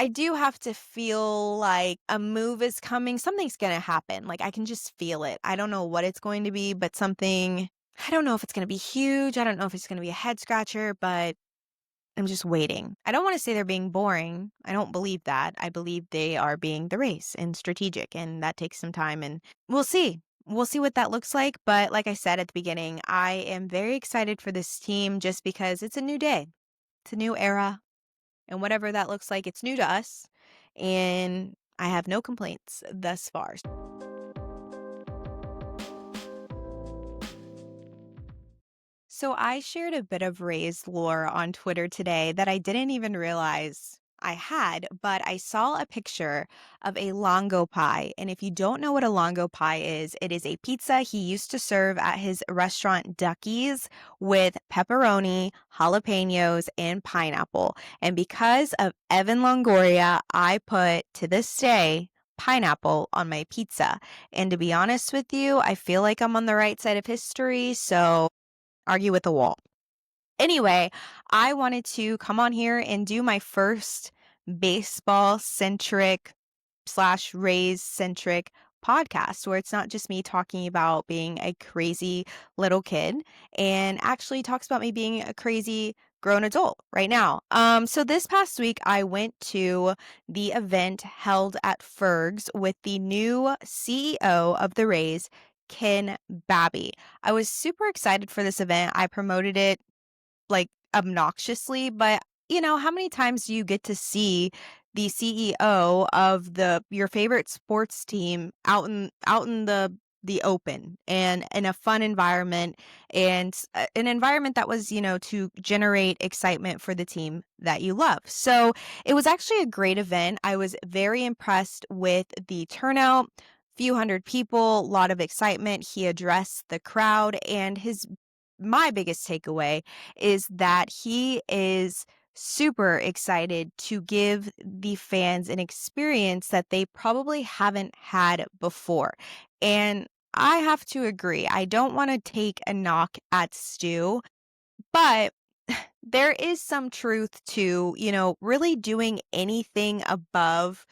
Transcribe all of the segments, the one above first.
I do have to feel like a move is coming. Something's gonna happen. Like, I can just feel it. I don't know what it's going to be, but something I don't know if it's gonna be huge. I don't know if it's gonna be a head scratcher, but I'm just waiting. I don't wanna say they're being boring. I don't believe that. I believe they are being the race and strategic, and that takes some time, and we'll see. We'll see what that looks like, but like I said at the beginning, I am very excited for this team just because it's a new day. It's a new era. And whatever that looks like, it's new to us, and I have no complaints thus far. So I shared a bit of Ray's lore on Twitter today that I didn't even realize I had, but I saw a picture of a Longo pie. And if you don't know what a Longo pie is, it is a pizza he used to serve at his restaurant Ducky's with pepperoni, jalapenos, and pineapple. And because of Evan Longoria, I put to this day pineapple on my pizza. And to be honest with you, I feel like I'm on the right side of history. So argue with the wall. Anyway, I wanted to come on here and do my first baseball centric slash Rays centric podcast where it's not just me talking about being a crazy little kid and actually talks about me being a crazy grown adult right now. So this past week I went to the event held at Ferg's with the new CEO of the Rays, Ken Babby. I was super excited for this event. I promoted it like obnoxiously, but how many times do you get to see the CEO of the your favorite sports team out in the open and in a fun environment and an environment that was, to generate excitement for the team that you love. So it was actually a great event. I was very impressed with the turnout. Few hundred people, a lot of excitement. He addressed the crowd, and his my biggest takeaway is that he is super excited to give the fans an experience that they probably haven't had before. And I have to agree. I don't want to take a knock at Stu, but there is some truth to, really doing anything above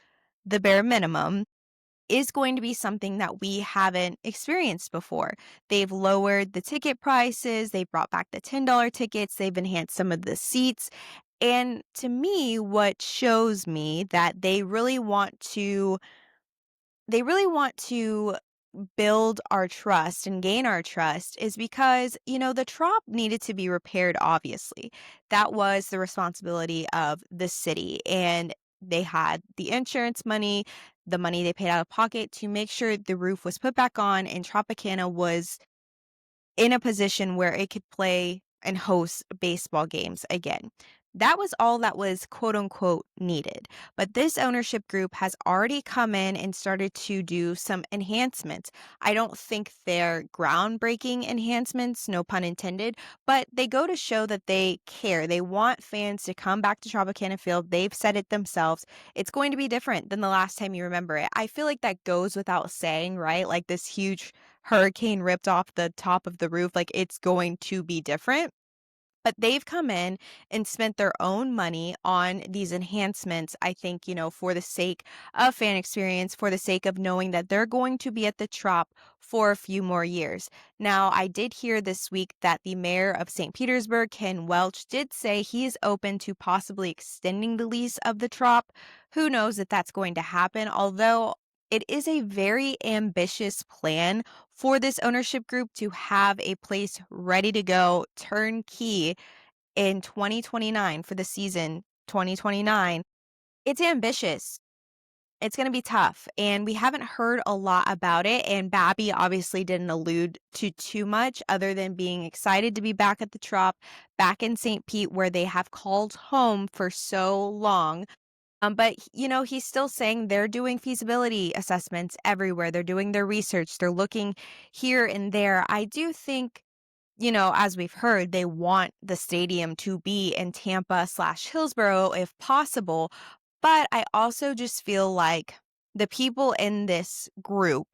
the bare minimum is going to be something that we haven't experienced before. They've lowered the ticket prices, they've brought back the $10 tickets, they've enhanced some of the seats. And to me, what shows me that they really want to build our trust and gain our trust is because, the Trop needed to be repaired, obviously. That was the responsibility of the city. And they had the insurance money, the money they paid out of pocket to make sure the roof was put back on and Tropicana was in a position where it could play and host baseball games again. That was all that was quote unquote needed. But this ownership group has already come in and started to do some enhancements. I don't think they're groundbreaking enhancements, no pun intended, but they go to show that they care. They want fans to come back to Tropicana Field. They've said it themselves. It's going to be different than the last time you remember it. I feel like that goes without saying, right? Like this huge hurricane ripped off the top of the roof, like it's going to be different. But they've come in and spent their own money on these enhancements, I think, for the sake of fan experience, for the sake of knowing that they're going to be at the Trop for a few more years. Now, I did hear this week that the mayor of St. Petersburg, Ken Welch, did say he is open to possibly extending the lease of the Trop. Who knows if that's going to happen, although it is a very ambitious plan for this ownership group to have a place ready to go, turnkey in 2029 for the season 2029. It's ambitious. It's going to be tough, and we haven't heard a lot about it. And Babby obviously didn't allude to too much other than being excited to be back at the Trop, back in St. Pete, where they have called home for so long. But he's still saying they're doing feasibility assessments everywhere. They're doing their research. They're looking here and there. I do think, as we've heard, they want the stadium to be in Tampa slash Hillsborough if possible. But I also just feel like the people in this group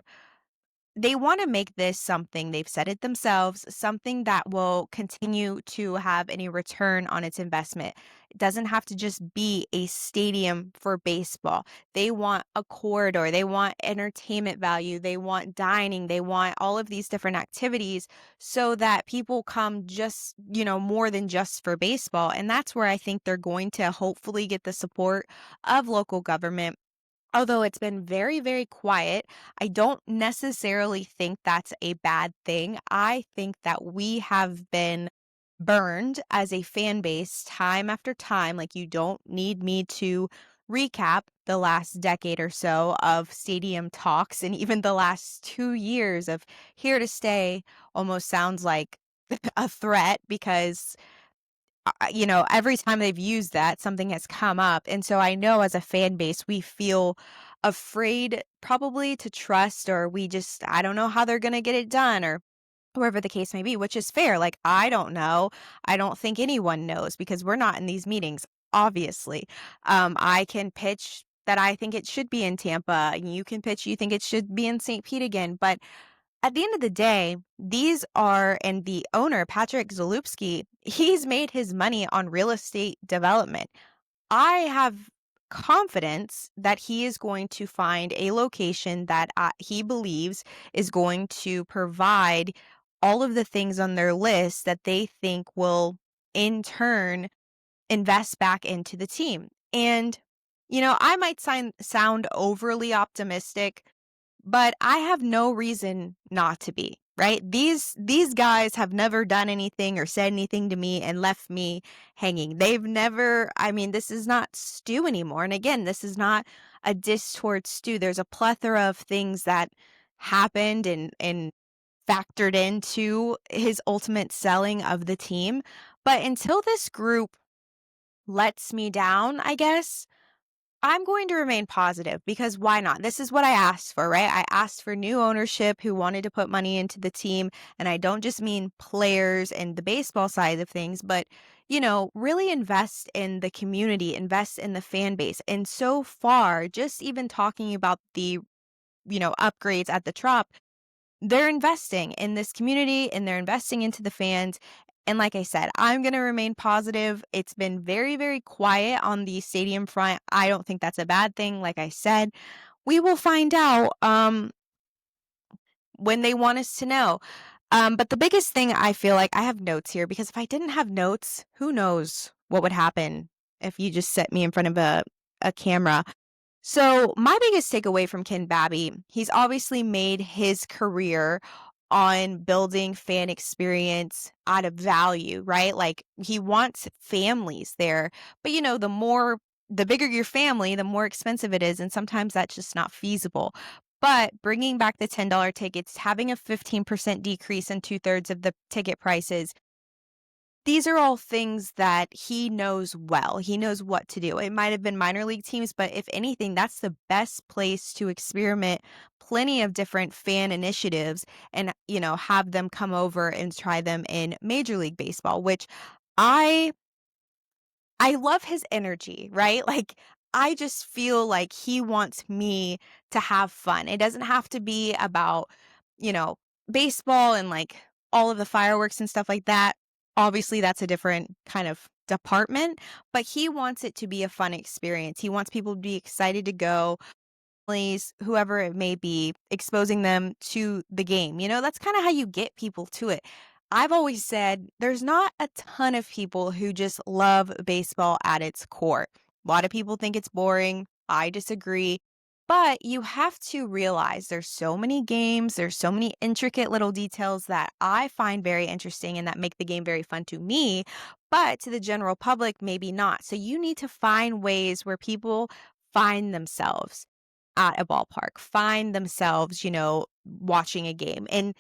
they wanna make this something, they've said it themselves, something that will continue to have any return on its investment. It doesn't have to just be a stadium for baseball. They want a corridor, they want entertainment value, they want dining, they want all of these different activities so that people come just, more than just for baseball, and that's where I think they're going to hopefully get the support of local government. Although it's been very, very quiet, I don't necessarily think that's a bad thing. I think that we have been burned as a fan base time after time. Like, you don't need me to recap the last decade or so of stadium talks, and even the last 2 years of here to stay almost sounds like a threat because every time they've used that, something has come up. And so I know as a fan base, we feel afraid probably to trust, or I don't know how they're going to get it done, or wherever the case may be, which is fair. Like, I don't know. I don't think anyone knows because we're not in these meetings, obviously. I can pitch that I think it should be in Tampa, and you can pitch you think it should be in St. Pete again. But at the end of the day, these are and the owner, Patrick Zalupski, he's made his money on real estate development. I have confidence that he is going to find a location that he believes is going to provide all of the things on their list that they think will, in turn, invest back into the team. And, I might sound overly optimistic, but I have no reason not to be, right? These guys have never done anything or said anything to me and left me hanging. They've never, I mean, this is not Stu anymore. And again, this is not a diss towards Stu. There's a plethora of things that happened and factored into his ultimate selling of the team. But until this group lets me down, I guess, I'm going to remain positive because why not? This is what I asked for, right? I asked for new ownership who wanted to put money into the team. And I don't just mean players and the baseball side of things, but, really invest in the community, invest in the fan base. And so far, just even talking about the, upgrades at the Trop, they're investing in this community and they're investing into the fans. And like I said, I'm going to remain positive. It's been very, very quiet on the stadium front. I don't think that's a bad thing. Like I said, we will find out when they want us to know. But the biggest thing I feel like I have notes here because if I didn't have notes, who knows what would happen if you just set me in front of a camera. So, my biggest takeaway from Ken Babby, he's obviously made his career on building fan experience out of value, right? Like, he wants families there. But, the bigger your family, the more expensive it is. And sometimes that's just not feasible. But bringing back the $10 tickets, having a 15% decrease in two-thirds of the ticket prices, these are all things that he knows well. He knows what to do. It might have been minor league teams, but if anything, that's the best place to experiment plenty of different fan initiatives and, have them come over and try them in Major League Baseball, which I I love his energy, right? Like, I just feel like he wants me to have fun. It doesn't have to be about, you know, baseball and like all of the fireworks and stuff like that. Obviously, that's a different kind of department, but he wants it to be a fun experience. He wants people to be excited to go, families, whoever it may be, exposing them to the game. That's kind of how you get people to it. I've always said there's not a ton of people who just love baseball at its core. A lot of people think it's boring. I disagree. But you have to realize there's so many games, there's so many intricate little details that I find very interesting and that make the game very fun to me, but to the general public, maybe not. So you need to find ways where people find themselves at a ballpark, find themselves, watching a game. And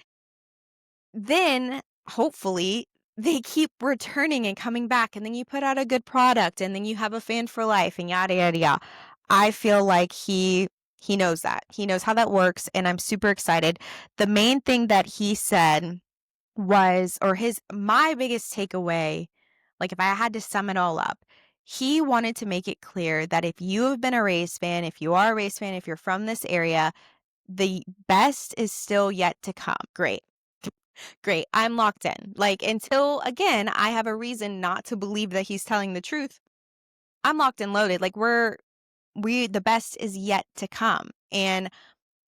then hopefully they keep returning and coming back. And then you put out a good product and then you have a fan for life and yada, yada, yada. I feel like he knows that. He knows how that works. And I'm super excited. The main thing that he said was, or my biggest takeaway, like if I had to sum it all up, he wanted to make it clear that if you have been a Rays fan, if you are a Rays fan, if you're from this area, The best is still yet to come. Great. Great. I'm locked in. Like, until again, I have a reason not to believe that he's telling the truth. I'm locked and loaded. Like, the best is yet to come. And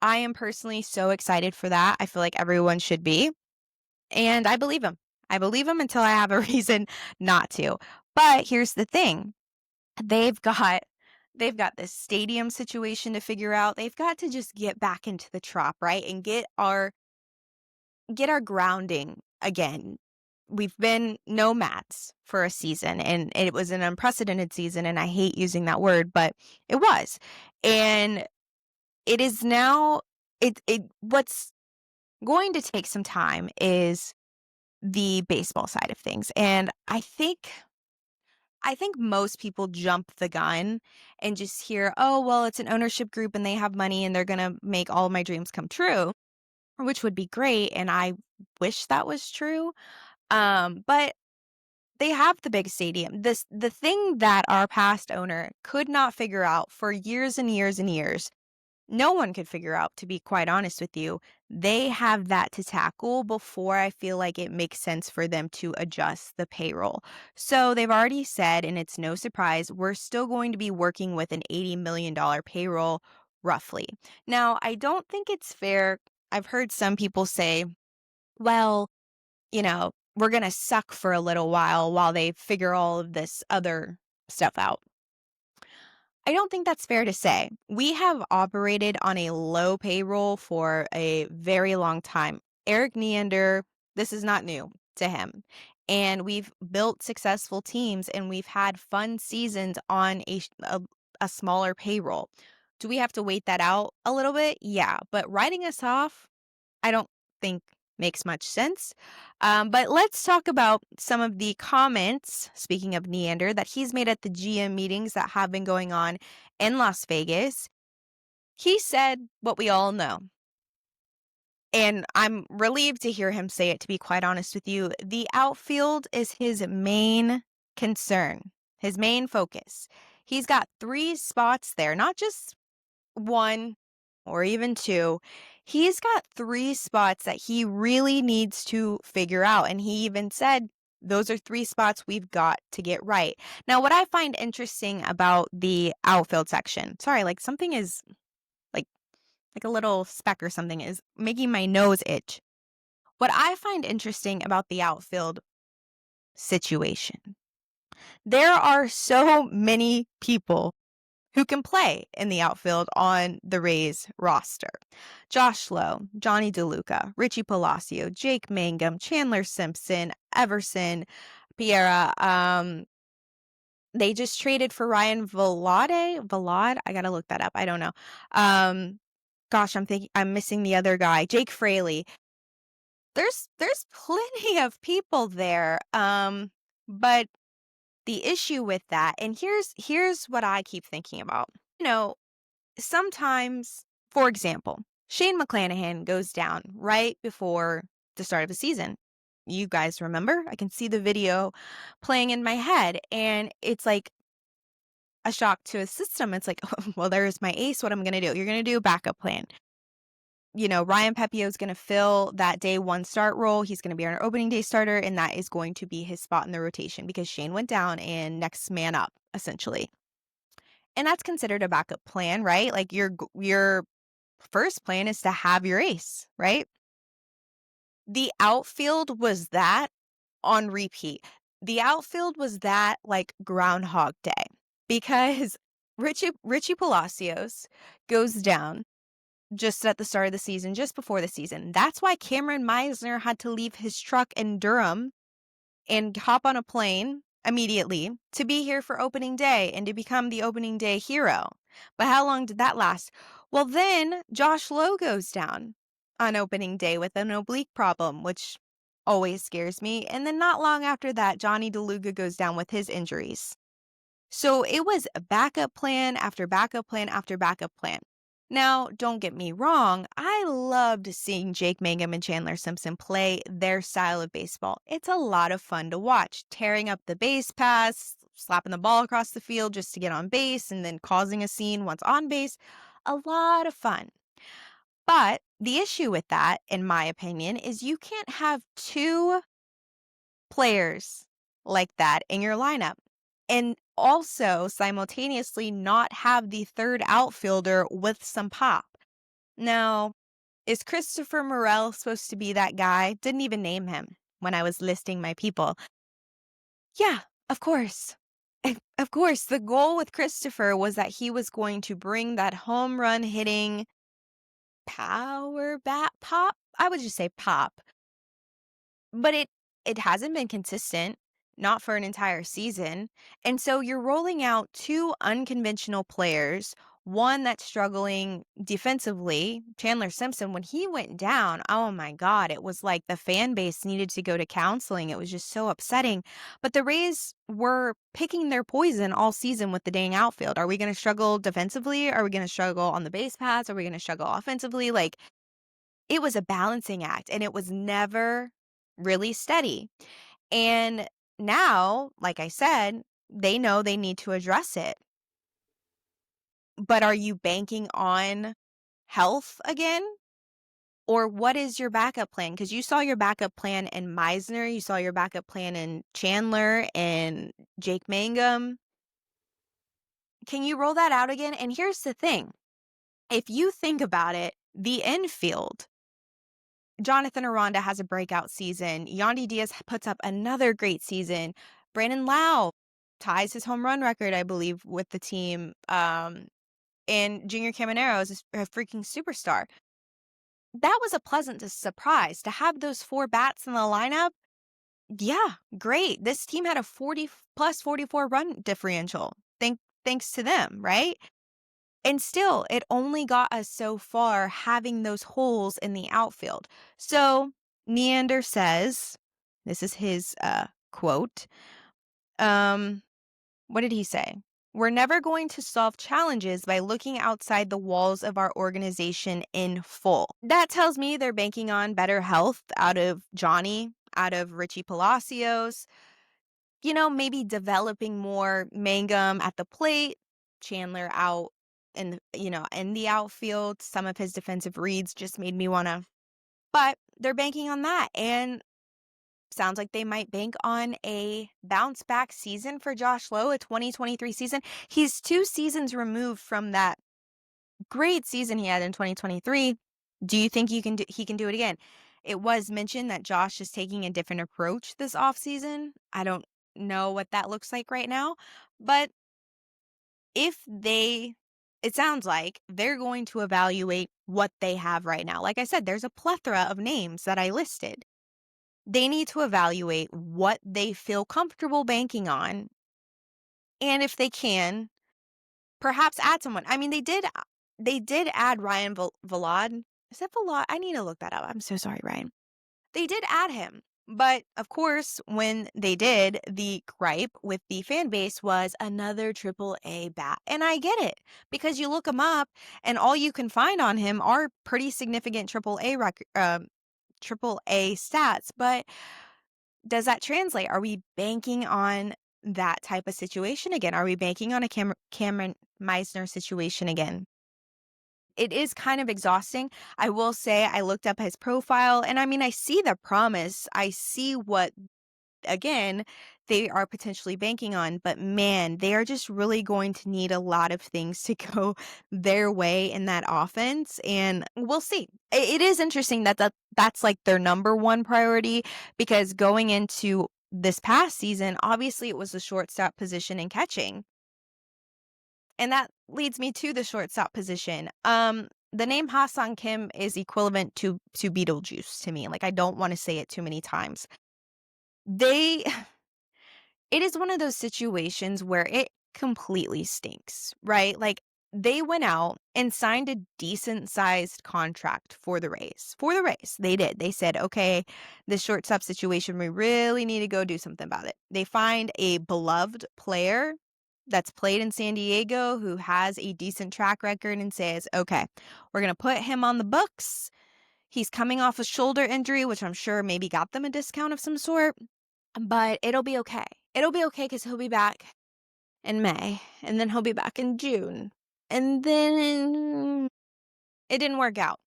I am personally so excited for that. I feel like everyone should be. And I believe him. I believe him until I have a reason not to. But here's the thing. They've got they've got this stadium situation to figure out. They've got to just get back into the Trop, right? And get our grounding again. We've been nomads for a season, and it was an unprecedented season, and I hate using that word, but it was. And it is now it what's going to take some time is the baseball side of things. And I think most people jump the gun and just hear, "Oh, well, it's an ownership group and they have money and they're going to make all of my dreams come true," which would be great, and I wish that was true. But they have the big stadium. The thing that our past owner could not figure out for years and years and years, no one could figure out, to be quite honest with you. They have that to tackle before I feel like it makes sense for them to adjust the payroll. So they've already said, and it's no surprise, we're still going to be working with an $80 million payroll roughly. Now, I don't think it's fair. I've heard some people say, well, we're going to suck for a little while they figure all of this other stuff out. I don't think that's fair to say. We have operated on a low payroll for a very long time. Eric Neander, this is not new to him. And we've built successful teams and we've had fun seasons on a smaller payroll. Do we have to wait that out a little bit? Yeah. But writing us off, I don't think makes much sense. But let's talk about some of the comments, speaking of Neander, that he's made at the GM meetings that have been going on in Las Vegas. He said what we all know. And I'm relieved to hear him say it, to be quite honest with you. The outfield is his main concern, his main focus. He's got 3 spots there, not just 1 or even 2. He's got 3 spots that he really needs to figure out. And he even said, those are 3 spots we've got to get right. Now, what I find interesting about the outfield section, sorry, like something is like a little speck or something is making my nose itch. What I find interesting about the outfield situation, there are so many people who can play in the outfield on the Rays roster. Josh Lowe, Johnny DeLuca, Richie Palacio, Jake Mangum, Chandler Simpson, Everson, Piera. They just traded for Ryan Vilade. I gotta look that up. I don't know. Gosh, I'm missing the other guy, Jake Fraley. There's plenty of people there. But the issue with that, and here's what I keep thinking about. You know, sometimes, for example, Shane McClanahan goes down right before the start of the season. You guys remember? I can see the video playing in my head, and it's like a shock to his system. It's like, oh, well, there's my ace. What am I going to do? You're going to do a backup plan. Ryan Pepio is going to fill that day 1 start role. He's going to be our opening day starter, and that is going to be his spot in the rotation because Shane went down and next man up, essentially. And that's considered a backup plan, right? Like your first plan is to have your ace, right? The outfield was that on repeat. The outfield was that like Groundhog Day because Richie Palacios goes down just at the start of the season, just before the season. That's why Cameron Meisner had to leave his truck in Durham and hop on a plane immediately to be here for opening day and to become the opening day hero. But how long did that last? Well, then Josh Lowe goes down on opening day with an oblique problem, which always scares me. And then not long after that, Johnny DeLuca goes down with his injuries. So it was a backup plan after backup plan after backup plan. Now, don't get me wrong, I loved seeing Jake Mangum and Chandler Simpson play their style of baseball. It's a lot of fun to watch, tearing up the base paths, slapping the ball across the field just to get on base, and then causing a scene once on base. A lot of fun. But the issue with that, in my opinion, is you can't have two players like that in your lineup and also simultaneously not have the third outfielder with some pop. Now, is Christopher Morel supposed to be that guy? Didn't even name him when I was listing my people. Yeah, of course. Of course, the goal with Christopher was that he was going to bring that home run hitting power bat pop. I would just say pop. But it hasn't been consistent, not for an entire season. And so you're rolling out two unconventional players, one that's struggling defensively, Chandler Simpson. When he went down, oh my God, it was like the fan base needed to go to counseling. It was just so upsetting. But the Rays were picking their poison all season with the dang outfield. Are we going to struggle defensively? Are we going to struggle on the base paths? Are we going to struggle offensively? Like, it was a balancing act, and it was never really steady. And now, like I said, they know they need to address it. But are you banking on health again? Or what is your backup plan? Because you saw your backup plan in Meisner, you saw your backup plan in Chandler and Jake Mangum. Can you roll that out again? And here's the thing. If you think about it, the infield, Jonathan Aranda has a breakout season. Yandy Diaz puts up another great season. Brandon Lau ties his home run record, I believe, with the team. And Junior Caminero is a freaking superstar. That was a pleasant surprise to have those four bats in the lineup. Yeah, great. This team had a 40 plus 44 run differential. Thanks to them, right? And still, it only got us so far having those holes in the outfield. So Neander says, this is his quote. What did he say? We're never going to solve challenges by looking outside the walls of our organization in full. That tells me they're banking on better health out of Johnny, out of Richie Palacios, maybe developing more Mangum at the plate, Chandler out in the outfield. Some of his defensive reads just made me want to, but they're banking on that. And sounds like they might bank on a bounce back season for Josh Lowe, a 2023 season. He's 2 seasons removed from that great season he had in 2023. Do you think he can do it again? It was mentioned that Josh is taking a different approach this offseason. I don't know what that looks like right now, but it sounds like they're going to evaluate what they have right now. Like I said, there's a plethora of names that I listed. They need to evaluate what they feel comfortable banking on, and if they can, perhaps add someone. I mean, they did add Ryan Vilad. Is that Vilad? I need to look that up. I'm so sorry, Ryan. They did add him. But of course, when they did, the gripe with the fan base was another triple A bat. And I get it, because you look him up and all you can find on him are pretty significant triple A stats. But does that translate? Are we banking on that type of situation again? Are we banking on a Cameron Meisner situation again? It is kind of exhausting. I will say I looked up his profile, and I mean, I see the promise. I see what, again, they are potentially banking on, but man, they are just really going to need a lot of things to go their way in that offense, and we'll see. It is interesting that's like their number one priority, because going into this past season, obviously it was the shortstop position and catching. And that leads me to the shortstop position. The name Ha-Seong Kim is equivalent to Beetlejuice to me. Like, I don't want to say it too many times. They It is one of those situations where it completely stinks, right? Like, they went out and signed a decent sized contract for the Rays. For the Rays, they did. They said, okay, this shortstop situation, we really need to go do something about it. They find a beloved player that's played in San Diego who has a decent track record and says, okay, we're going to put him on the books. He's coming off a shoulder injury, which I'm sure maybe got them a discount of some sort, but it'll be okay. It'll be okay because he'll be back in May, and then he'll be back in June. And then it didn't work out.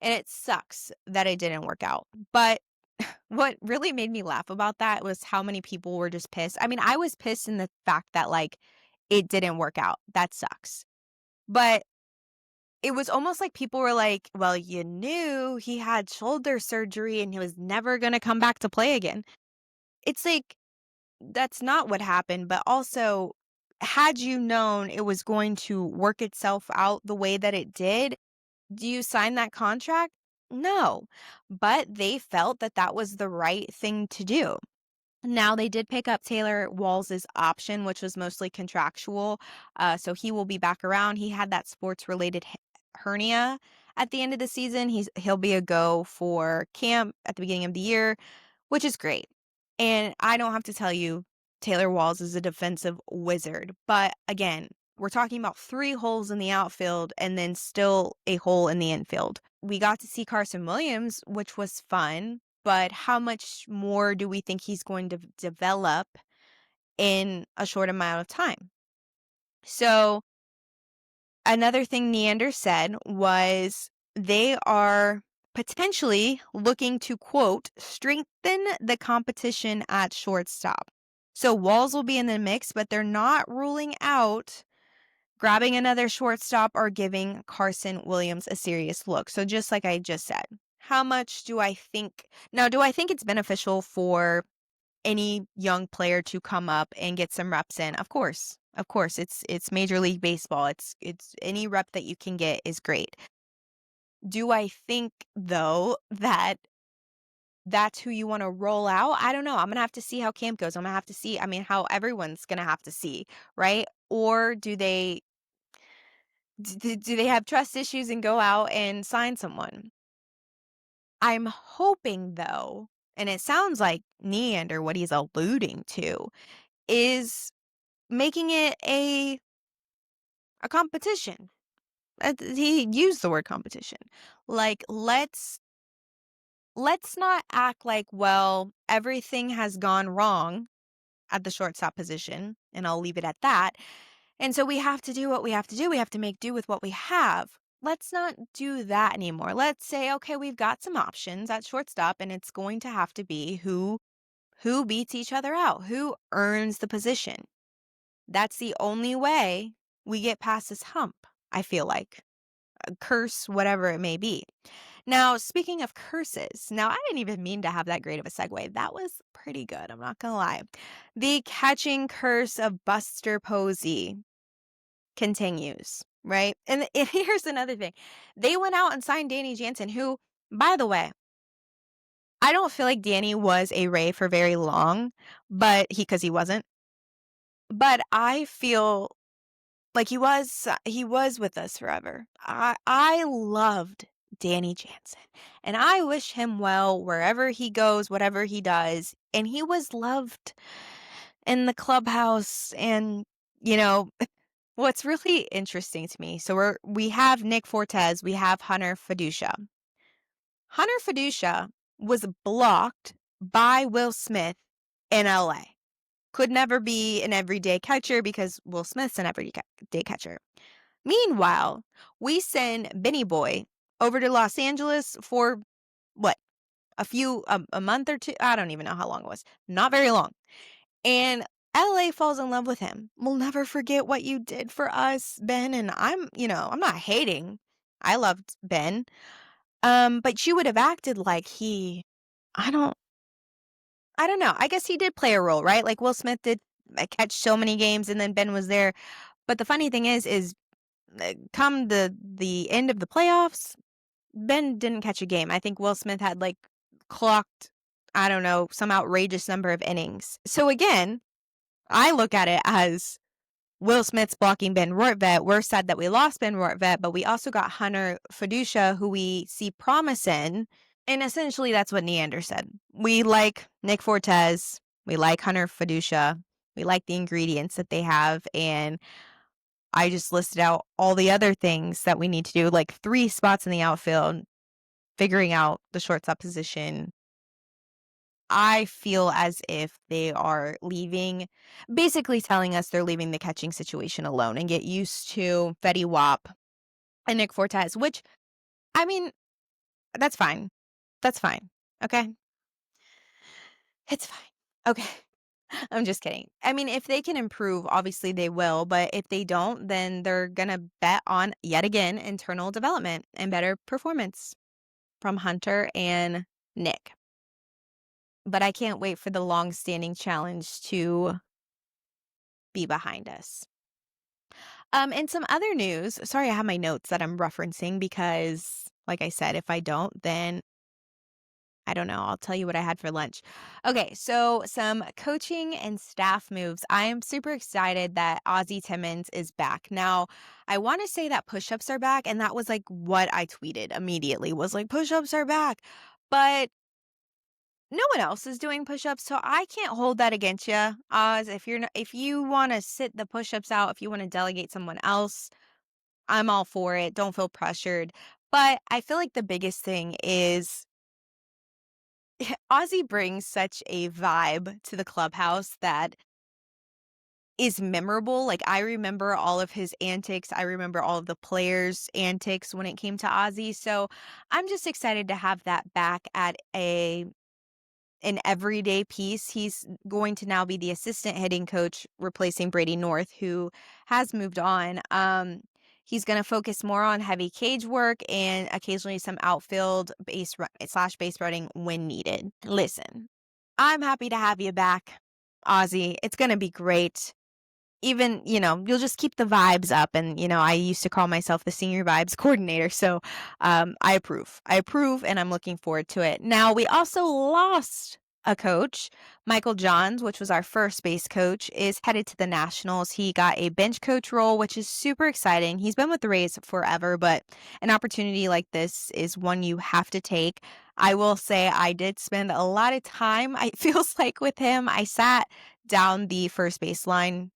And it sucks that it didn't work out. But what really made me laugh about that was how many people were just pissed. I mean, I was pissed in the fact that, like, it didn't work out. That sucks. But it was almost like people were like, "Well, you knew he had shoulder surgery and he was never gonna come back to play again." It's like, that's not what happened, but also, had you known it was going to work itself out the way that it did, do you sign that contract? No. But they felt that that was the right thing to do. Now they did pick up Taylor Walls's option, which was mostly contractual, so he will be back around. He had that sports-related hernia at the end of the season. He'll be a go for camp at the beginning of the year, which is great. And I don't have to tell you, Taylor Walls is a defensive wizard. But again, we're talking about 3 holes in the outfield and then still a hole in the infield. We got to see Carson Williams, which was fun, but how much more do we think he's going to develop in a short amount of time? So, another thing Neander said was they are potentially looking to, quote, strengthen the competition at shortstop. So Walls will be in the mix, but they're not ruling out grabbing another shortstop or giving Carson Williams a serious look. So just like I just said, how much do I think? Now, do I think it's beneficial for any young player to come up and get some reps in? Of course. Of course, it's Major League Baseball. It's any rep that you can get is great. Do I think though that that's who you want to roll out? I don't know. I'm going to have to see how camp goes. I'm going to have to see, I mean, how everyone's going to have to see, right? Or do they have trust issues and go out and sign someone? I'm hoping though, and it sounds like Neander, what he's alluding to, is making it a competition. He used the word competition. Like, let's not act like, well, everything has gone wrong at the shortstop position, and I'll leave it at that. And so we have to do what we have to do. We have to make do with what we have. Let's not do that anymore. Let's say, okay, we've got some options at shortstop, and it's going to have to be who beats each other out, who earns the position. That's the only way we get past this hump, I feel like. A curse, whatever it may be. Now, speaking of curses, now I didn't even mean to have that great of a segue. That was pretty good, I'm not gonna lie. The catching curse of Buster Posey continues, right? And here's another thing. They went out and signed Danny Jansen, who, by the way, I don't feel like Danny was a Ray for very long, but because he wasn't. But I feel like he was with us forever. I loved Danny Jansen, and I wish him well wherever he goes, whatever he does. And he was loved in the clubhouse. And you know, what's really interesting to me, so we have Nick Fortes, we have Hunter Fiducia. Hunter Fiducia was blocked by Will Smith in LA. Could never be an everyday catcher because Will Smith's an everyday catcher. Meanwhile, we send Benny Boy over to Los Angeles for what? A month or two? I don't even know how long it was. Not very long. And LA falls in love with him. We'll never forget what you did for us, Ben. And I'm not hating. I loved Ben. But you would have acted like I don't, I don't know. I guess he did play a role, right? Like Will Smith did catch so many games and then Ben was there. But the funny thing is come the end of the playoffs, Ben didn't catch a game. I think Will Smith had like clocked, I don't know, some outrageous number of innings. So again, I look at it as Will Smith's blocking Ben Rortvet. We're sad that we lost Ben Rortvet, but we also got Hunter Fiducia, who we see promise in. And essentially, that's what Neander said. We like Nick Fortes. We like Hunter Fiducia. We like the ingredients that they have. And I just listed out all the other things that we need to do, like 3 spots in the outfield, figuring out the shortstop position. I feel as if they are basically telling us they're leaving the catching situation alone and get used to Fetty Wap and Nick Fortes, which, I mean, That's fine. That's fine. Okay? It's fine. Okay. I'm just kidding. I mean, if they can improve, obviously they will, but if they don't, then they're gonna bet on, yet again, internal development and better performance from Hunter and Nick. But I can't wait for the long-standing challenge to be behind us. And some other news. Sorry, I have my notes that I'm referencing because, like I said, if I don't, then I don't know. I'll tell you what I had for lunch. Okay, so some coaching and staff moves. I am super excited that Ozzie Timmons is back. Now, I want to say that push-ups are back, and that was like what I tweeted immediately was like push-ups are back. But no one else is doing push-ups, so I can't hold that against you. Oz, if you're not, if you want to sit the push-ups out, if you want to delegate someone else, I'm all for it. Don't feel pressured. But I feel like the biggest thing is Ozzy brings such a vibe to the clubhouse that is memorable. Like, I remember all of his antics. I remember all of the players' antics when it came to Ozzy. So I'm just excited to have that back at an everyday piece. He's going to now be the assistant hitting coach, replacing Brady North, who has moved on. He's going to focus more on heavy cage work and occasionally some outfield slash base running when needed. Listen, I'm happy to have you back, Ozzy. It's going to be great. Even, you'll just keep the vibes up. And, I used to call myself the senior vibes coordinator. So I approve. I approve, and I'm looking forward to it. Now, we also lost a coach. Michael Johns, which was our first base coach, is headed to the Nationals. He got a bench coach role, which is super exciting. He's been with the Rays forever, but an opportunity like this is one you have to take. I will say I did spend a lot of time, it feels like, with him. I sat down the first baseline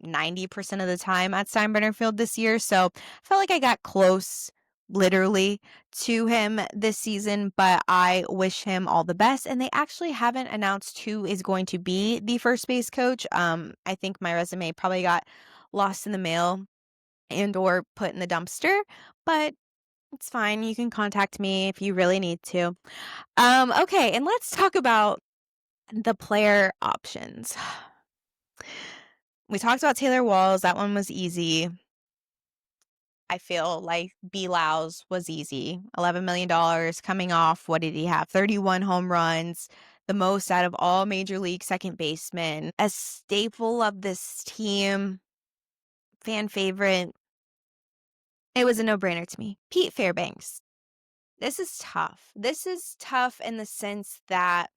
90% of the time at Steinbrenner Field this year. So I felt like I got close literally to him this season, but I wish him all the best. And they actually haven't announced who is going to be the first base coach. I think my resume probably got lost in the mail and or put in the dumpster, but it's fine. You can contact me if you really need to. Okay, and let's talk about the player options. We talked about Taylor Walls. That one was easy. I feel like B-Lows was easy. $11 million coming off. What did he have? 31 home runs, the most out of all major league second basemen. A staple of this team, fan favorite. It was a no-brainer to me. Pete Fairbanks. This is tough. This is tough in the sense that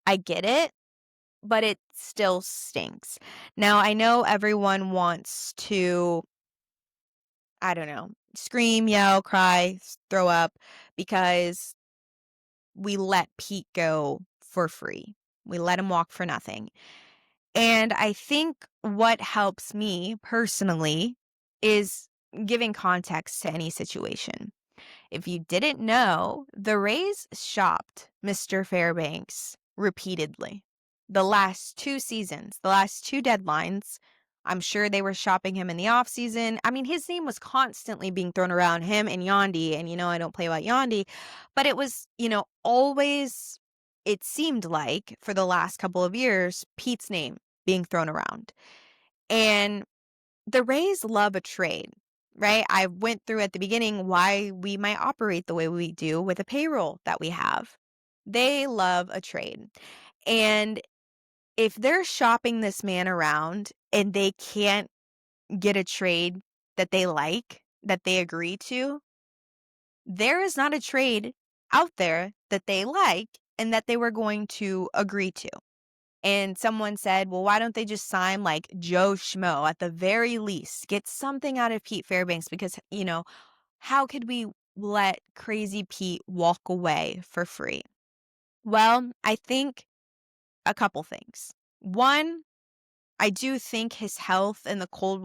I get it, but it still stinks. Now, I know everyone wants to, I don't know, scream, yell, cry, throw up because we let Pete go for free. We let him walk for nothing. And I think what helps me personally is giving context to any situation. If you didn't know, the Rays shopped Mr. Fairbanks repeatedly. The last 2 seasons, the last 2 deadlines, I'm sure they were shopping him in the offseason. I mean, his name was constantly being thrown around, him and Yandy, and I don't play about Yandy, but it was, always, it seemed like for the last couple of years, Pete's name being thrown around. And the Rays love a trade, right? I went through at the beginning why we might operate the way we do with a payroll that we have. They love a trade. And if they're shopping this man around and they can't get a trade that they like, that they agree to, there is not a trade out there that they like and that they were going to agree to. And someone said, well, why don't they just sign like Joe Schmo at the very least? Get something out of Pete Fairbanks because, how could we let crazy Pete walk away for free? Well, I think a couple things. One, I do think his health and the cold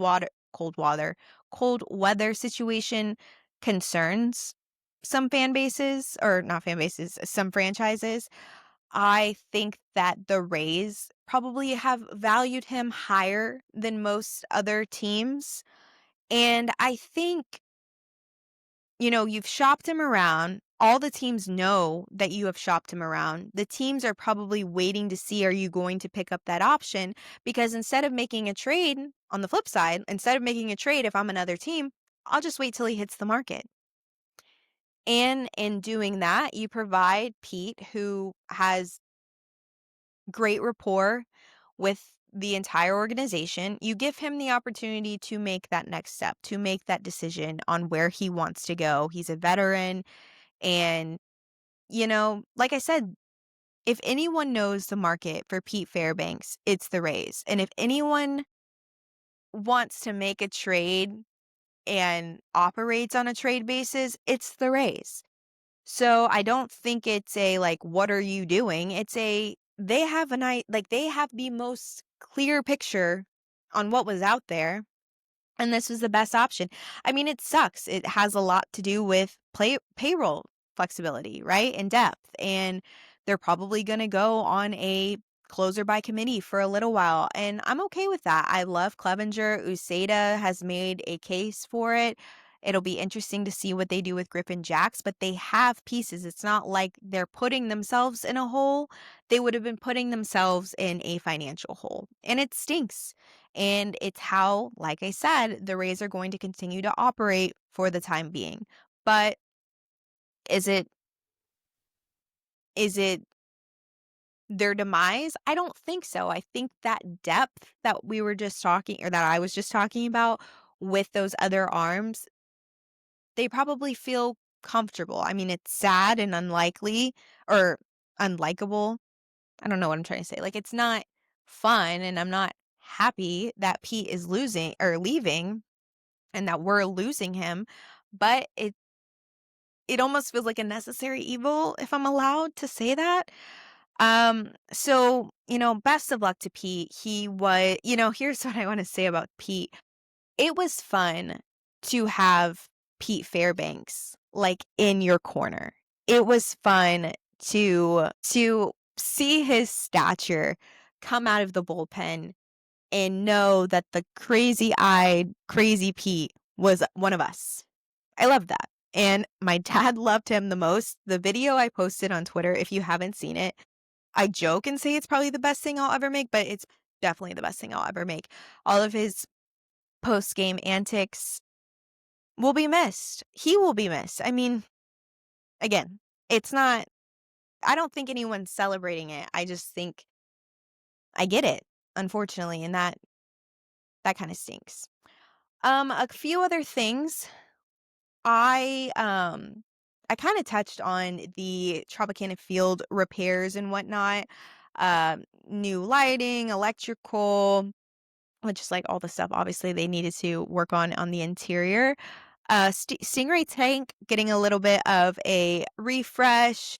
weather situation concerns some fan bases, or not fan bases, some franchises. I think that the Rays probably have valued him higher than most other teams. And I think, you've shopped him around. all the teams know that you have shopped him around. The teams are probably waiting to see, are you going to pick up that option? Because instead of making a trade, on the flip side, instead of making a trade, if I'm another team, I'll just wait till he hits the market. And in doing that, you provide Pete, who has great rapport with the entire organization. You give him the opportunity to make that next step, to make that decision on where he wants to go. He's a veteran. And, like I said, if anyone knows the market for Pete Fairbanks, it's the Rays. And if anyone wants to make a trade and operates on a trade basis, it's the Rays. So I don't think it's a like, what are you doing? It's a they have they have the most clear picture on what was out there, and this was the best option. I mean, it sucks. It has a lot to do with payroll flexibility, right? And depth. And they're probably going to go on a closer by committee for a little while. And I'm okay with that. I love Clevenger. Uceda has made a case for it. It'll be interesting to see what they do with Griffin Jacks, but they have pieces. It's not like they're putting themselves in a hole. They would have been putting themselves in a financial hole. And it stinks. And it's how, like I said, the Rays are going to continue to operate for the time being. But is it their demise? I don't think so. I think that depth that we were just talking or that I was just talking about with those other arms, they probably feel comfortable. I mean, it's sad and unlikely or unlikable. I don't know what I'm trying to say. Like, it's not fun, and I'm not happy that Pete is losing or leaving and that we're losing him, but it almost feels like a necessary evil, if I'm allowed to say that. So, best of luck to Pete. Here's what I want to say about Pete. It was fun to have Pete Fairbanks like in your corner. It was fun to see his stature come out of the bullpen and know that the crazy-eyed, crazy Pete was one of us. I love that. And my dad loved him the most. The video I posted on Twitter, if you haven't seen it, I joke and say it's probably the best thing I'll ever make, but it's definitely the best thing I'll ever make. All of his post-game antics will be missed. He will be missed. I mean, again, it's not I don't think anyone's celebrating it. I just think I get it, unfortunately, and that kind of stinks. A few other things. I kind of touched on the Tropicana Field repairs and whatnot. New lighting, electrical, which is like all the stuff obviously they needed to work on the interior. Stingray tank getting a little bit of a refresh.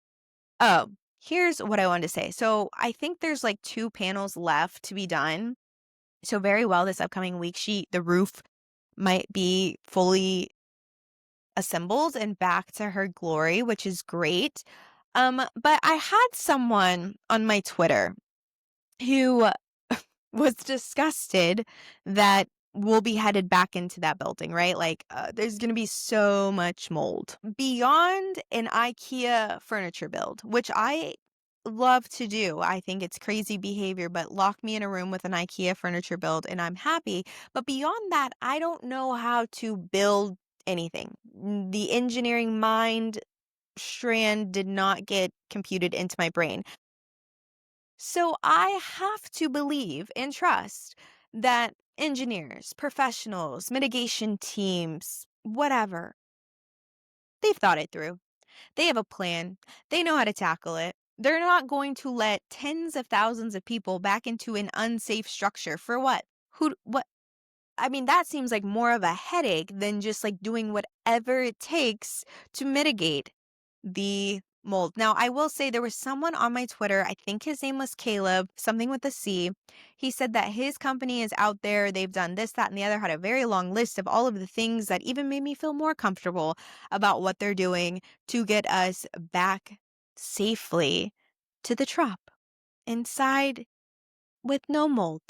Oh, here's what I wanted to say. So I think there's like 2 panels left to be done. So very well this upcoming week the roof might be fully assembled and back to her glory, which is great. But I had someone on my Twitter who was disgusted that we'll be headed back into that building, right? Like, there's going to be so much mold beyond an IKEA furniture build, which I love to do. I think it's crazy behavior, but lock me in a room with an IKEA furniture build and I'm happy. But beyond that, I don't know how to build anything. The engineering mind strand did not get computed into my brain. So I have to believe and trust that engineers, professionals, mitigation teams, whatever, they've thought it through. They have a plan. They know how to tackle it. They're not going to let tens of thousands of people back into an unsafe structure for what? What? I mean, that seems like more of a headache than just like doing whatever it takes to mitigate the mold. Now, I will say there was someone on my Twitter, I think his name was Caleb, something with a C. He said that his company is out there. They've done this, that, and the other, had a very long list of all of the things that even made me feel more comfortable about what they're doing to get us back safely to the Trop inside with no mold.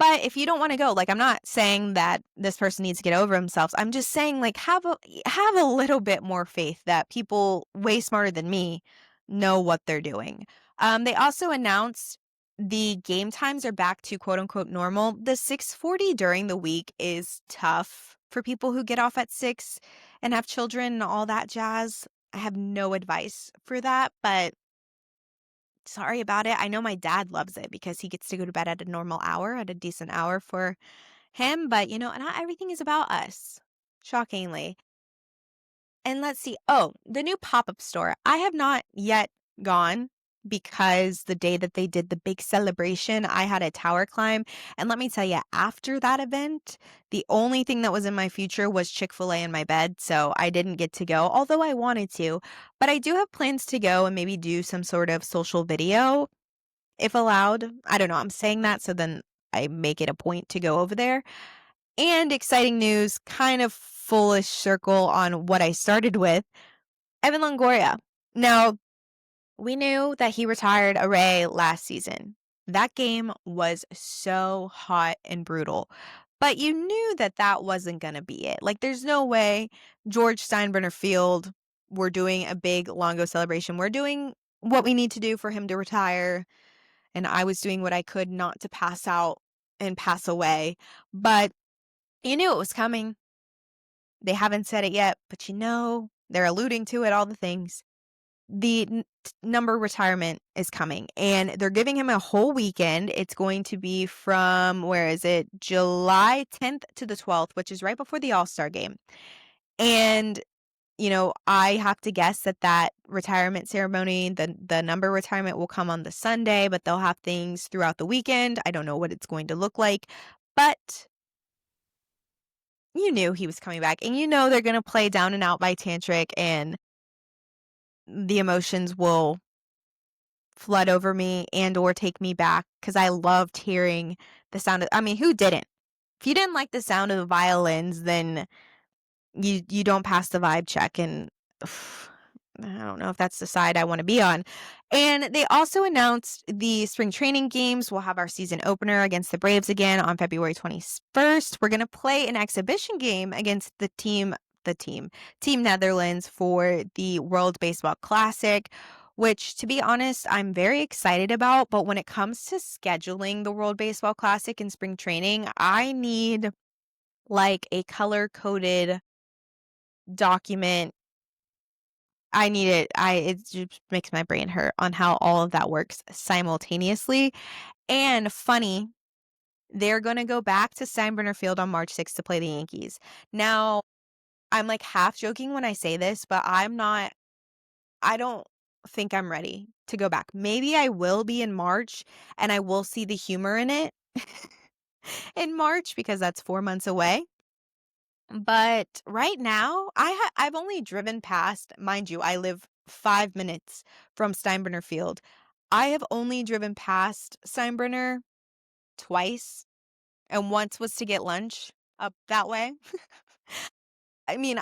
But if you don't wanna go, like, I'm not saying that this person needs to get over themselves. I'm just saying, like, have a little bit more faith that people way smarter than me know what they're doing. They also announced the game times are back to quote unquote normal. The 6:40 during the week is tough for people who get off at 6 and have children and all that jazz. I have no advice for that, but sorry about it. I know my dad loves it because he gets to go to bed at a normal hour, at a decent hour for him, but, not everything is about us, shockingly. And let's see. Oh, the new pop-up store. I have not yet gone because the day that they did the big celebration, I had a tower climb. And let me tell you, after that event, the only thing that was in my future was Chick-fil-A in my bed. So I didn't get to go, although I wanted to. But I do have plans to go and maybe do some sort of social video if allowed. I don't know. I'm saying that so then I make it a point to go over there. And exciting news, kind of foolish circle on what I started with, Evan Longoria. Now, we knew that he retired a Ray last season. That game was so hot and brutal. But you knew that that wasn't going to be it. Like, there's no way George Steinbrenner Field, we're doing a big Longo celebration. We're doing what we need to do for him to retire. And I was doing what I could not to pass out and pass away. But you knew it was coming. They haven't said it yet, but they're alluding to it, all the things. The number retirement is coming, and they're giving him a whole weekend. It's going to be from, where is it? July 10th to the 12th, which is right before the All-Star game. And, I have to guess that retirement ceremony, the number retirement will come on the Sunday, but they'll have things throughout the weekend. I don't know what it's going to look like, but you knew he was coming back, and they're gonna play Down and Out by Tantric, and the emotions will flood over me and or take me back because I loved hearing the sound of, I mean, who didn't? If you didn't like the sound of the violins, then you don't pass the vibe check, and I don't know if that's the side I wanna be on. And they also announced the spring training games. We'll have our season opener against the Braves again on February 21st. We're gonna play an exhibition game against Team Netherlands for the World Baseball Classic, which, to be honest, I'm very excited about. But when it comes to scheduling the World Baseball Classic in spring training, I need, like, a color-coded document. I need it. It just makes my brain hurt on how all of that works simultaneously. And funny, they're gonna go back to Steinbrenner Field on March 6th to play the Yankees. Now, I'm, like, half joking when I say this, but I don't think I'm ready to go back. Maybe I will be in March, and I will see the humor in it in March because that's 4 months away. But right now, I've only driven past, mind you, I live 5 minutes from Steinbrenner Field. I have only driven past Steinbrenner twice, and once was to get lunch up that way. I mean,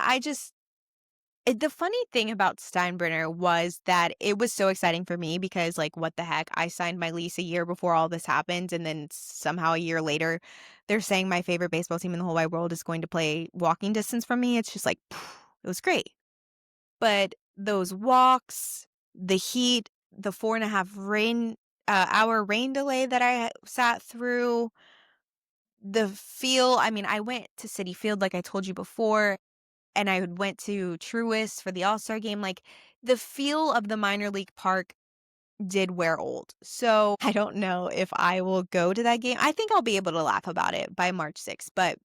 the funny thing about Steinbrenner was that it was so exciting for me because, like, what the heck? I signed my lease a year before all this happened, and then somehow a year later, they're saying my favorite baseball team in the whole wide world is going to play walking distance from me. It's just like, it was great. But those walks, the heat, the 4.5 hour rain delay that I sat through, the feel. I mean, I went to Citi Field, like I told you before, and I went to Truist for the All-Star game. Like, the feel of the minor league park did wear old. So I don't know if I will go to that game. I think I'll be able to laugh about it by March 6th, but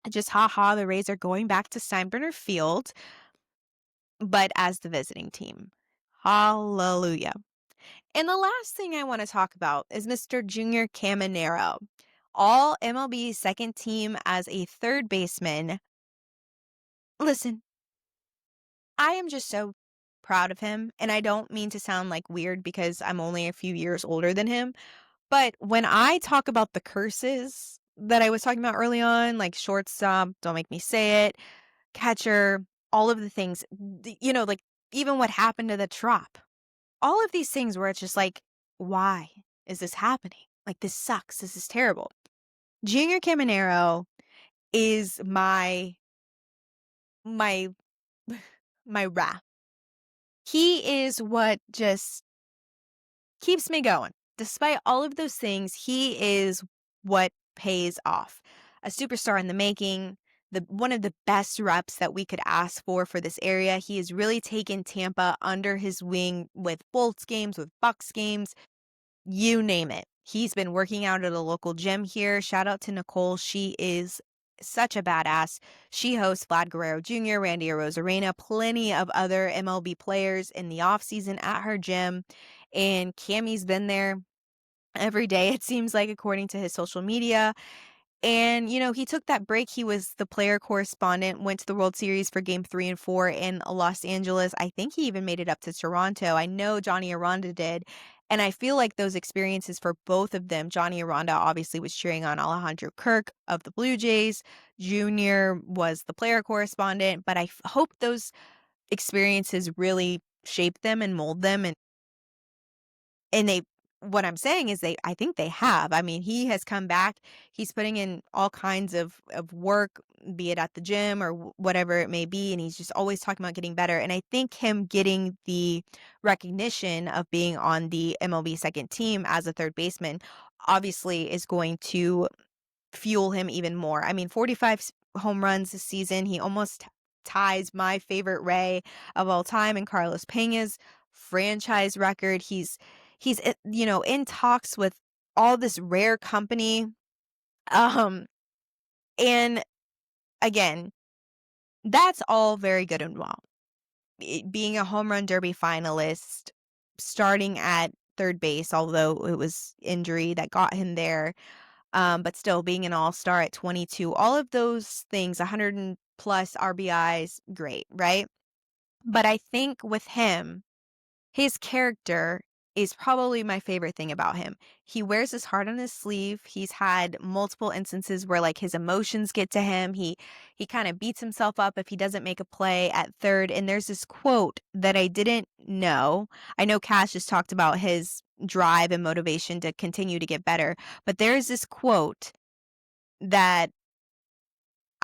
just haha, the Rays are going back to Steinbrenner Field, but as the visiting team. Hallelujah. And the last thing I want to talk about is Mr. Junior Caminero. All MLB second team as a third baseman. Listen, I am just so proud of him, and I don't mean to sound like weird because I'm only a few years older than him, but when I talk about the curses that I was talking about early on, like shortstop, don't make me say it, catcher, all of the things, like even what happened to the Trop, all of these things where it's just like, why is this happening? Like, this sucks. This is terrible. Junior Caminero is my my wrath. He is what just keeps me going. Despite all of those things, he is what pays off. A superstar in the making, the one of the best reps that we could ask for this area. He has really taken Tampa under his wing with Bolts games, with Bucks games, you name it. He's been working out at a local gym here. Shout out to Nicole. She is such a badass. She hosts Vlad Guerrero Jr., Randy Arozarena, plenty of other MLB players in the offseason at her gym. And Cammy's been there every day, it seems like, according to his social media. And, he took that break. He was the player correspondent, went to the World Series for game 3 and 4 in Los Angeles. I think he even made it up to Toronto. I know Johnny Aranda did. And I feel like those experiences for both of them, Johnny Aranda obviously was cheering on Alejandro Kirk of the Blue Jays. Junior was the player correspondent. But I hope those experiences really shape them and mold them. And they what I'm saying is I think they have. I mean, he has come back. He's putting in all kinds of work, be it at the gym or whatever it may be, and he's just always talking about getting better. And I think him getting the recognition of being on the MLB second team as a third baseman obviously is going to fuel him even more. I mean, 45 home runs this season. He almost ties my favorite Ray of all time and Carlos Pena's franchise record. He's in talks with all this rare company. Um and again, that's all very good and well. Being a home run derby finalist, starting at third base, although it was injury that got him there. But still being an all-star at 22, all of those things, 100 and plus RBIs, great, right? But I think with him, his character is probably my favorite thing about him. He wears his heart on his sleeve. He's had multiple instances where like his emotions get to him. He kind of beats himself up if he doesn't make a play at third. And there's this quote that I didn't know. I know Cash just talked about his drive and motivation to continue to get better, but there's this quote that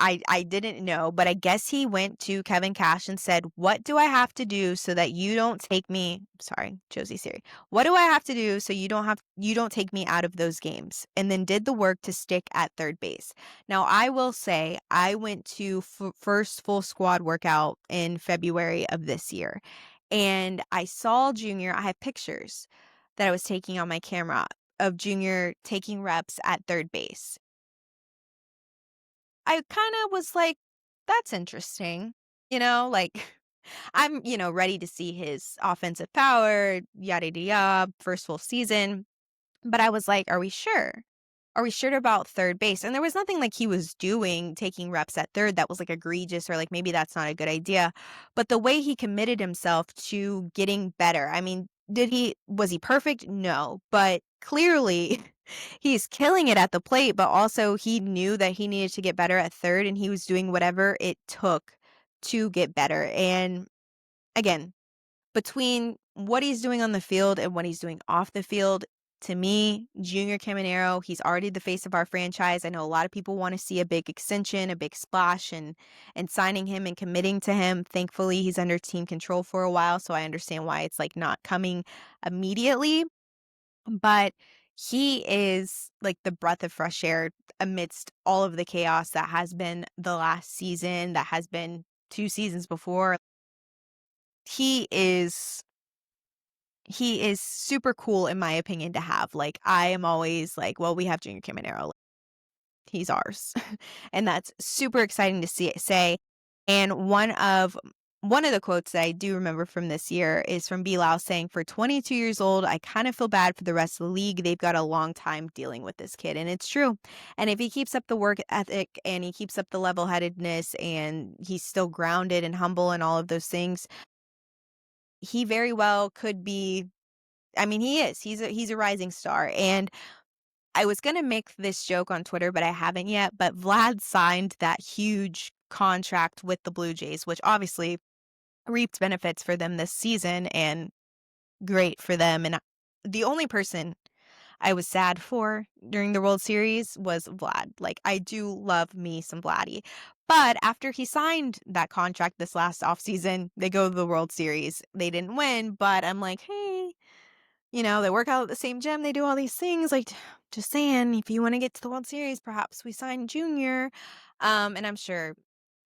I didn't know, but I guess he went to Kevin Cash and said, "What do I have to do so that you don't take me?" Sorry, Josie Siri. "What do I have to do so you don't take me out of those games?" And then did the work to stick at third base. Now, I will say I went to first full squad workout in February of this year, and I saw Junior. I have pictures that I was taking on my camera of Junior taking reps at third base. I kinda was like, "That's interesting." Like, I'm ready to see his offensive power, yada, yada, yada, first full season, but I was like, "Are we sure? Are we sure about third base?" And there was nothing like he was doing, taking reps at third that was, like, egregious or, like, maybe that's not a good idea, but the way he committed himself to getting better, I mean, was he perfect? No, but clearly, he's killing it at the plate, but also he knew that he needed to get better at third, and he was doing whatever it took to get better, and again, between what he's doing on the field and what he's doing off the field, to me, Junior Caminero, he's already the face of our franchise. I know a lot of people want to see a big extension, a big splash, and signing him and committing to him. Thankfully, he's under team control for a while, so I understand why it's like not coming immediately. But he is like the breath of fresh air amidst all of the chaos that has been the last season, that has been 2 seasons before. He is he is super cool in my opinion to have. Like, I am always like, "Well, we have Junior Caminero, like, he's ours." And that's super exciting to say. And one of the quotes that I do remember from this year is from Bilal saying, "For 22 years old, I kind of feel bad for the rest of the league. They've got a long time dealing with this kid." And it's true. And if he keeps up the work ethic and he keeps up the level-headedness and he's still grounded and humble and all of those things, he very well could be. I mean, he is. He's a rising star, and I was gonna make this joke on Twitter, but I haven't yet, but Vlad signed that huge contract with the Blue Jays, which obviously reaped benefits for them this season, and great for them, and the only person I was sad for during the World Series was Vlad. Like, I do love me some Vladdy. But after he signed that contract this last offseason, they go to the World Series. They didn't win, but I'm like, hey, they work out at the same gym. They do all these things. Like, just saying, if you want to get to the World Series, perhaps we sign Junior. And I'm sure,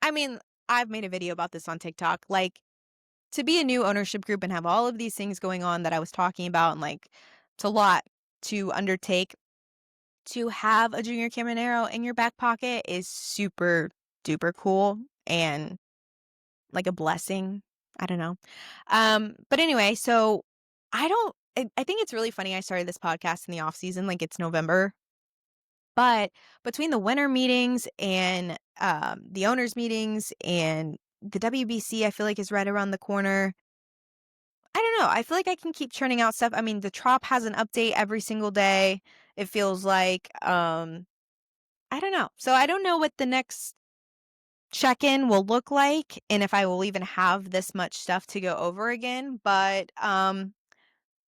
I mean, I've made a video about this on TikTok. Like, to be a new ownership group and have all of these things going on that I was talking about, and like, it's a lot to undertake. To have a Junior Caminero in your back pocket is super duper cool and like a blessing. I don't know. But anyway, so I think it's really funny I started this podcast in the off season, like it's November. But between the winter meetings and the owners meetings and the WBC, I feel like is right around the corner. I don't know. I feel like I can keep churning out stuff. I mean, the Trop has an update every single day. It feels like I don't know. So I don't know what the next check-in will look like and if I will even have this much stuff to go over again, but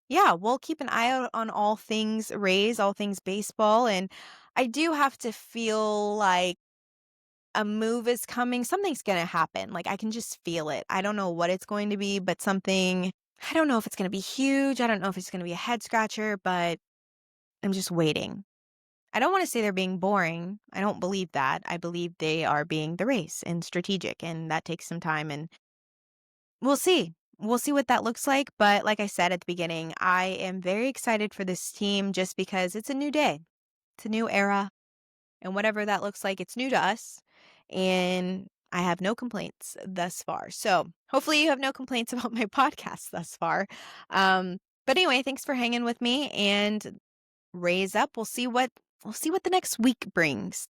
yeah, we'll keep an eye out on all things Rays, all things baseball, and I do have to feel like a move is coming. Something's going to happen. Like I can just feel it. I don't know what it's going to be, but something I don't know if it's going to be huge. I don't know if it's going to be a head scratcher, but I'm just waiting. I don't want to say they're being boring. I don't believe that. I believe they are being the race and strategic, and that takes some time. And we'll see. We'll see what that looks like. But like I said at the beginning, I am very excited for this team just because it's a new day, it's a new era. And whatever that looks like, it's new to us. And I have no complaints thus far. So hopefully you have no complaints about my podcast thus far. But anyway, thanks for hanging with me and raise up. We'll see what the next week brings.